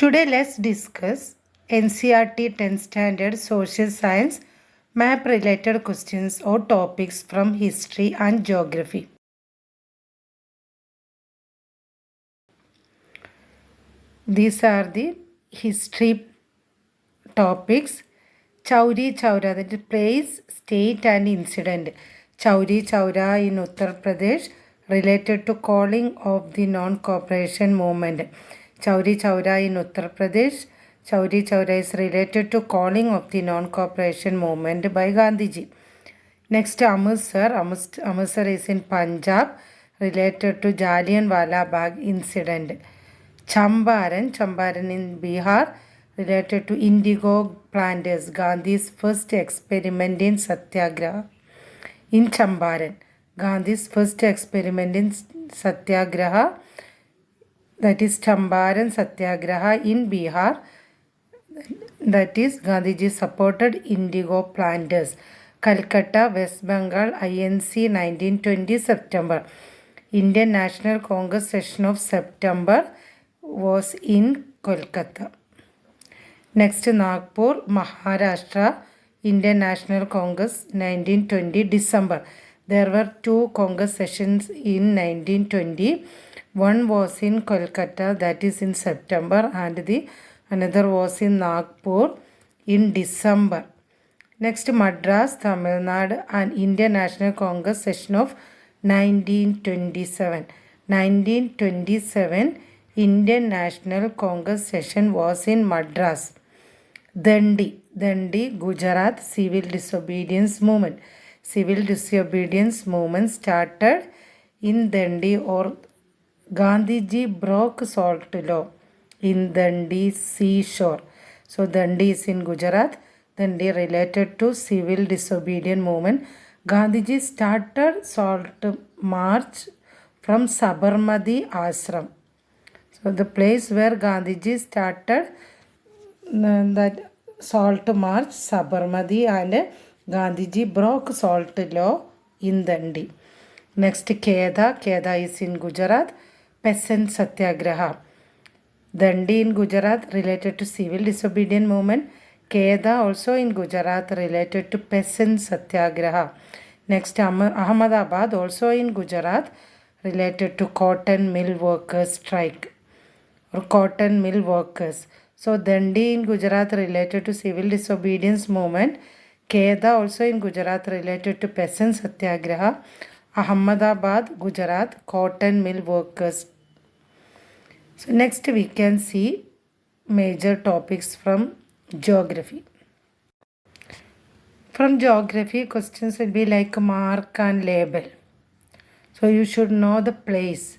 Today let's discuss NCERT 10th Standard Social Science map related questions or topics from history and geography. These are the history topics. Chauri Chaura, that is place, state and incident. Chauri Chaura in Uttar Pradesh related to calling of the non-cooperation movement. Chauri Chaura in Uttar Pradesh. Chauri Chaura is related to calling of the non-cooperation movement by Gandhiji. Next, Amritsar. Amritsar is in Punjab related to Jallianwala Bagh incident. Champaran in Bihar related to indigo planters, Gandhi's first experiment in Satyagraha. In Champaran, Gandhi's first experiment in Satyagraha, that is Champaran Satyagraha in Bihar, that is Gandhiji supported indigo planters. Calcutta, West Bengal, INC 1920 September. Indian National Congress session of September was in Kolkata. Next, Nagpur, Maharashtra, Indian National Congress 1920 December. There were two Congress sessions in 1920. One was in Kolkata, that is in September, and the another was in Nagpur in December. Next, Madras, Tamil Nadu, and Indian National Congress session of 1927. 1927 Indian National Congress session was in Madras. Dandi, Gujarat civil disobedience movement. Civil disobedience movement started in Dandi, or Gandhiji broke salt law in Dandi seashore. So Dandi is in Gujarat. Dandi related to civil disobedience movement. Gandhiji started salt march from Sabarmati Ashram. So the place where Gandhiji started that salt march, Sabarmati, and Gandhiji broke salt law in Dandi. Next, Kheda is in Gujarat, peasant satyagraha. Dandi in Gujarat related to civil disobedience movement. Kheda also in Gujarat related to peasant satyagraha. Next, Ahmedabad also in Gujarat related to cotton mill workers strike or cotton mill workers. So Dandi in Gujarat related to civil disobedience movement. Kheda also in Gujarat related to peasant satyagraha. Ahmedabad, Gujarat, cotton mill workers. So next we can see major topics from geography. From geography, questions will be like mark and label. So you should know the place.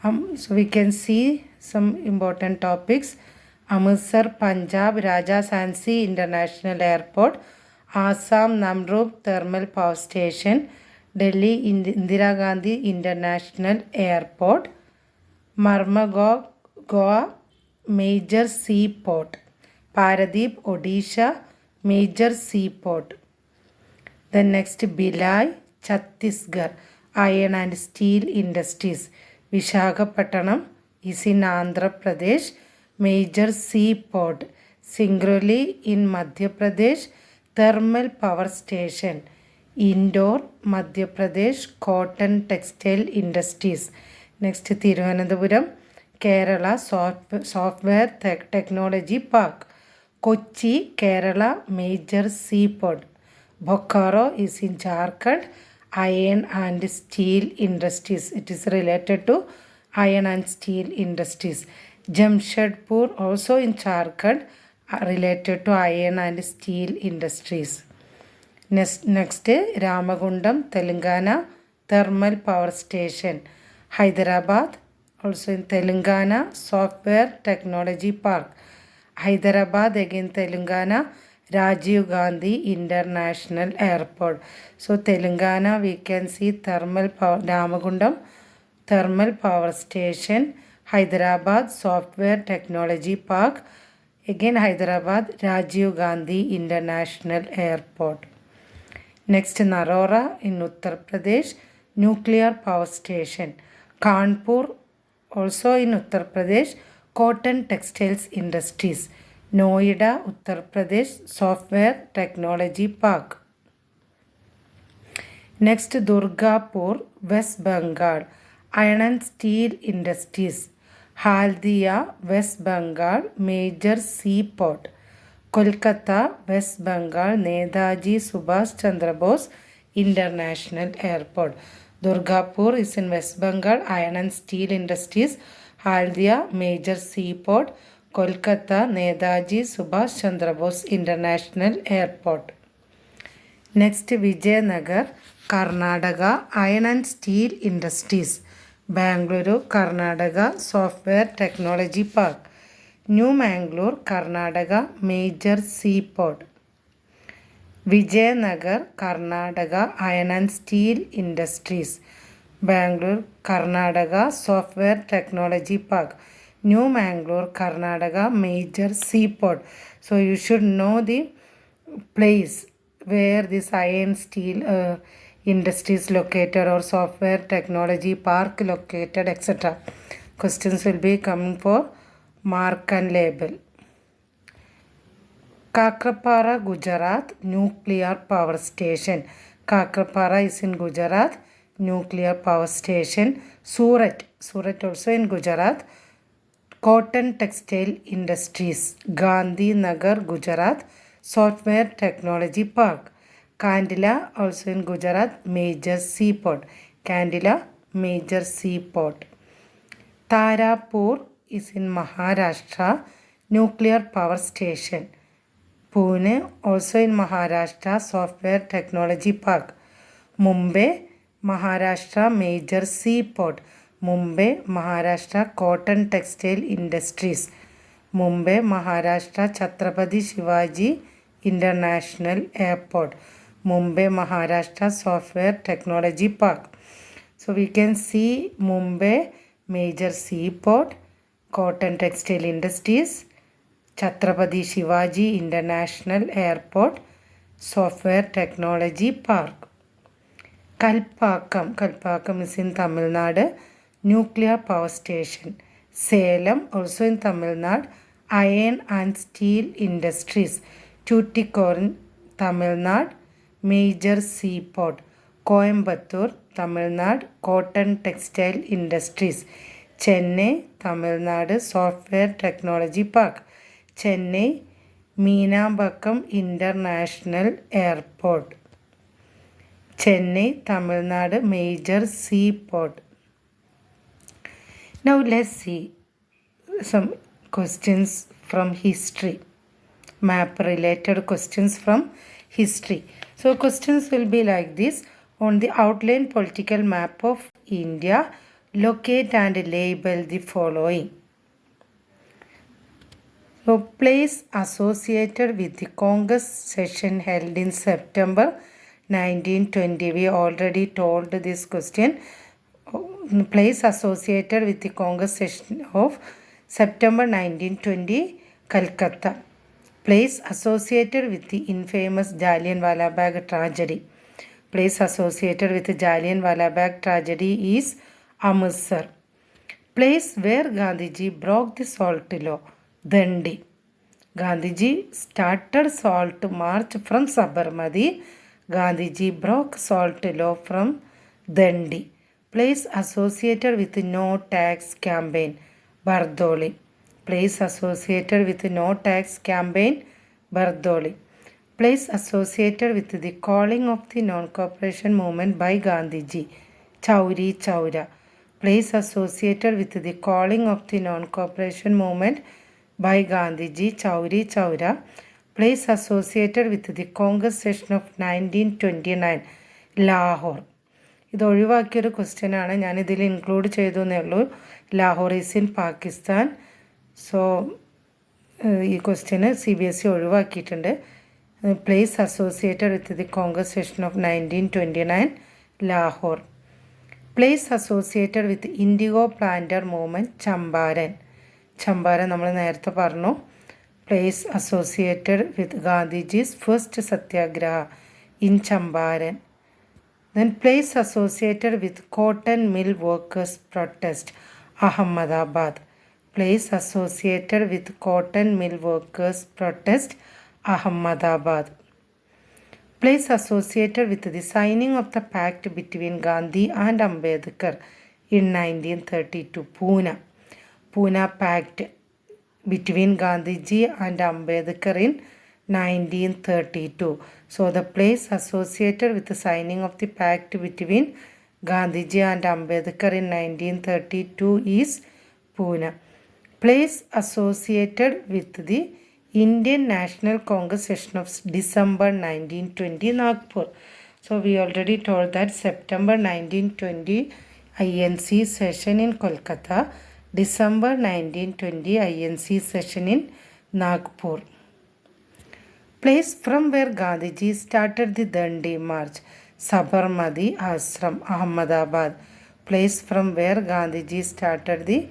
So we can see some important topics. Amritsar, Punjab, Raja Sansi International Airport. Assam, Namrup Thermal Power Station. Delhi, Indira Gandhi International Airport. Marmagao, Goa, major seaport. Paradeep, Odisha, major seaport. Then next, Bhilai, Chhattisgarh, iron and steel industries. Visakhapatnam is in Andhra Pradesh, major seaport. Singrauli in Madhya Pradesh, thermal power station. Indore, Madhya Pradesh, cotton textile industries. Next, Thiruvananthapuram, Kerala Software Technology Park. Kochi, Kerala, major seaport. Bokaro is in Jharkhand, iron and steel industries. It is related to iron and steel industries. Jamshedpur also in Jharkhand, related to iron and steel industries. Next, Ramagundam, Telangana, thermal power station. Hyderabad, also in Telangana, software technology park. Hyderabad, again Telangana, Rajiv Gandhi International Airport. So Telangana, we can see thermal power, Ramagundam, thermal power station. Hyderabad, software technology park. Again Hyderabad, Rajiv Gandhi International Airport. Next, Narora in Uttar Pradesh, nuclear power station. Kanpur, also in Uttar Pradesh, cotton textiles industries. Noida, Uttar Pradesh, software technology park. Next, Durgapur, West Bengal, iron and steel industries. Haldia, West Bengal, major seaport. Kolkata, West Bengal, Netaji Subhash Chandra Bose International Airport. Durgapur is in West Bengal, iron and steel industries. Haldia, major seaport. Kolkata, Netaji Subhash Chandra Bose International Airport. Next, Vijayanagar, Karnataka, iron and steel industries. Bangalore, Karnataka, software technology park. New Mangalore, Karnataka, major seaport. Vijayanagar, Karnataka, iron and steel industries. Bangalore, Karnataka, software technology park. New Mangalore, Karnataka, major seaport. So you should know the place where this iron steel industries located or software technology park located, etc. Questions will be coming for mark and label. Kakrapara, Gujarat, nuclear power station. Kakrapara is in Gujarat, nuclear power station. Surat also in Gujarat, cotton textile industries. Gandhi Nagar, Gujarat, software technology park. Kandila also in Gujarat, major seaport. Kandila, major seaport. Tarapur is in Maharashtra, nuclear power station. Pune also in Maharashtra, software technology park. Mumbai, Maharashtra, major seaport. Mumbai, Maharashtra, cotton textile industries. Mumbai, Maharashtra, Chhatrapati Shivaji International Airport. Mumbai, Maharashtra, software technology park. So we can see Mumbai, major seaport, cotton textile industries, Chhatrapati Shivaji International Airport, software technology park. Kalpakkam is in Tamil Nadu, nuclear power station. Salem also in Tamil Nadu, iron and steel industries. Tuticorin, Tamil Nadu, major seaport. Coimbatore, Tamil Nadu, cotton textile industries. Chennai, Tamil Nadu, software technology park. Chennai, Meenambakkam International Airport. Chennai, Tamil Nadu, major seaport. Now let's see some questions from history. Map related questions from history. So questions will be like this. On the outline political map of India, locate and label the following. So place associated with the Congress session held in September 1920. We already told this question. Place associated with the Congress session of September 1920, Calcutta. Place associated with the infamous Jallianwala Bagh tragedy. Place associated with the Jallianwala Bagh tragedy is Amritsar. Place where Gandhiji broke the salt law, Dandi. Gandhiji started salt march from Sabarmati. Gandhiji broke salt law from Dandi. Place associated with no tax campaign, Bardoli. Place associated with no tax campaign, Bardoli. Place associated with the calling of the non-cooperation movement by Gandhiji, Chauri Chaura. Place associated with the calling of the non-cooperation movement by Gandhiji, Chauri Chaura. Place associated with the Congress session of 1929, Lahore. ഇത് ഒഴിവാക്കിയൊരു ക്വസ്റ്റ്യനാണ്, ഞാനിതിൽ include ചെയ്തു എന്നേ ഉള്ളൂ. Lahore is in Pakistan. So ഈ question CBSE ഒഴിവാക്കിയിട്ടുണ്ട്. Place associated with the Congress session of 1929, Lahore. Place associated with IndiGo planter movement, Champaran നമ്മൾ നേരത്തെ പറഞ്ഞു. Place associated with Gandhiji's first Satyagraha in Champaran. Then place associated with cotton mill workers protest, Ahmedabad. Place associated with cotton mill workers protest, Ahmedabad. Place associated with the signing of the pact between Gandhi and Ambedkar in 1932, Pune. Pune Pact between Gandhiji and Ambedkar in 1932. So the place associated with the signing of the pact between Gandhiji and Ambedkar in 1932 is Pune. Place associated with the Indian National Congress session of December 1920, Nagpur. So we already told that September 1920 INC session in Kolkata, December 1920 INC session in Nagpur. Place from where Gandhiji started the Dandi March, Sabarmati Ashram, Ahmedabad. Place from where Gandhiji started the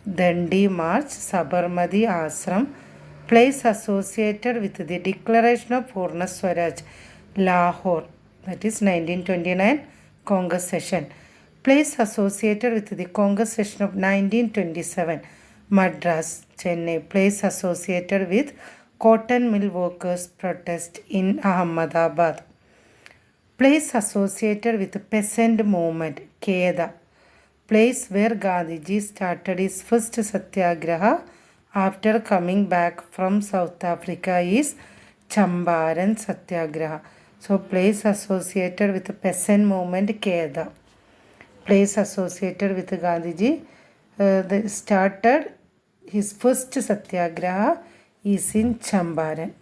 Dandi March, Sabarmati Ashram. Place associated with the Declaration of Purna Swaraj, Lahore, that is 1929 Congress session. Place associated with the Congress session of 1927, Madras, Chennai. Place associated with cotton mill workers protest in Ahmedabad. Place associated with the peasant movement, Keda. Place where Gandhiji started his first satyagraha after coming back from South Africa is Champaran Satyagraha. So place associated with the peasant movement, Keda. Place associated with Gandhiji started his first satyagraha is in Champaran.